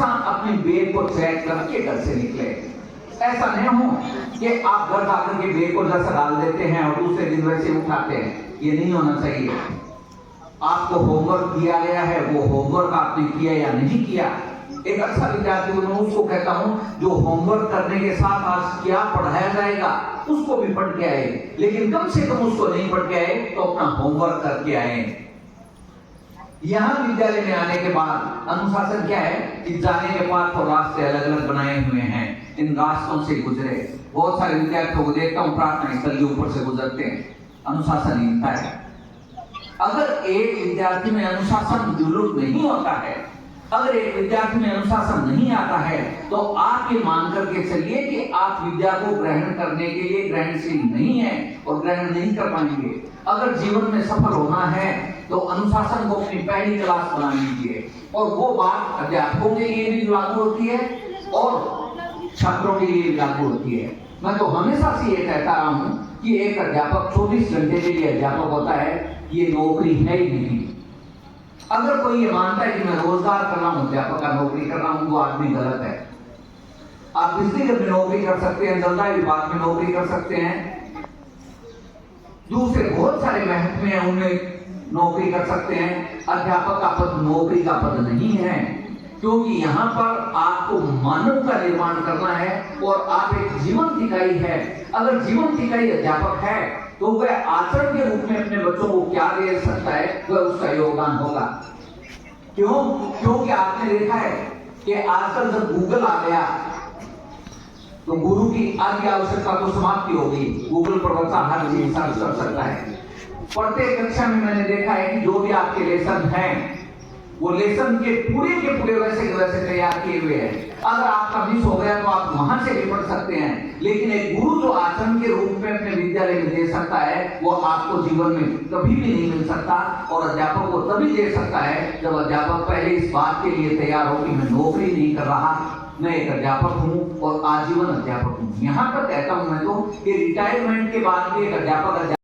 हमेशा अपनी बैग को चेक करके घर से निकले। ऐसा नहीं हो कि आप घर आकर के बैग को जैसा डाल देते हैं और दूसरे दिन वैसे उठाते हैं, ये नहीं होना चाहिए। आपको होमवर्क दिया गया है, वो होमवर्क आपने किया या नहीं किया। एक अच्छा विद्यार्थी मैं उसको कहता हूं जो होमवर्क करने के साथ आज क्या पढ़ाया जाएगा उसको भी पढ़ के आए, लेकिन कम से कम उसको नहीं पढ़ के आए तो अपना होमवर्क करके आए। यहां विद्यालय में आने के बाद अनुशासन क्या है कि जाने के बाद तो रास्ते अलग अलग बनाए हुए हैं, इन रास्तों से गुजरे। बहुत सारे विद्यार्थियों को देखता हूं प्रार्थना स्थल के ऊपर से गुजरते हैं, अनुशासनहीनता है। अगर एक विद्यार्थी में अनुशासन जरूर नहीं होता है, अगर एक विद्यार्थी में अनुशासन नहीं आता है, तो आप ये मान करके चलिए कि आप विद्या को ग्रहण करने के लिए ग्रहणशील नहीं है और ग्रहण नहीं कर पाएंगे। अगर जीवन में सफल होना है तो अनुशासन को अपनी पहली क्लास बना लीजिए, और वो बात अध्यापकों के लिए भी लागू होती है और छात्रों के लिए भी लागू होती है। मैं तो हमेशा से ये कहता रहा हूं कि एक अध्यापक 24 घंटे के लिए अध्यापक होता है, ये नौकरी है ही नहीं। अगर कोई ये मानता है कि मैं रोजगार कर रहा हूं, अध्यापक का नौकरी कर रहा हूं, वो आदमी गलत है। आप बिजली घर में नौकरी कर सकते हैं, जलदाय विभाग में नौकरी कर सकते हैं, दूसरे बहुत सारे महकमे हैं उनमें नौकरी कर सकते हैं। अध्यापक का पद नौकरी का पद नहीं है, क्योंकि यहाँ पर आपको मानव का निर्माण करना है और आप एक जीवंत इकाई है। अगर जीवंत इकाई अध्यापक है तो वह आचरण के रूप में अपने बच्चों को क्या दे सकता है, वह उसका योगदान होगा। क्यों? क्योंकि आपने देखा है कि आजकल जब गूगल आ गया तो गुरु की आदि आवश्यकता तो समाप्ति हो गई। गूगल पर बच्चा हर चीज सर्च कर सकता है। प्रत्येक कक्षा में मैंने देखा है कि जो भी आपके लेसन हैं वो लेसन के पूरे वैसे के वैसे तैयार किए हुए हैं। अगर आपका मिस हो गया तो आप वहां से भी पढ़ सकते हैं, लेकिन एक गुरु जो आचरण के रूप में अपने विद्यालय में दे सकता है वो आपको जीवन में कभी भी नहीं मिल सकता। और अध्यापक को तभी दे सकता है जब अध्यापक पहले इस बात के लिए तैयार हो कि मैं नौकरी नहीं कर रहा, मैं एक अध्यापक हूँ और आजीवन अध्यापक हूँ। यहाँ पर कहता हूँ मैं तो कि रिटायरमेंट के बाद भी एक अध्यापक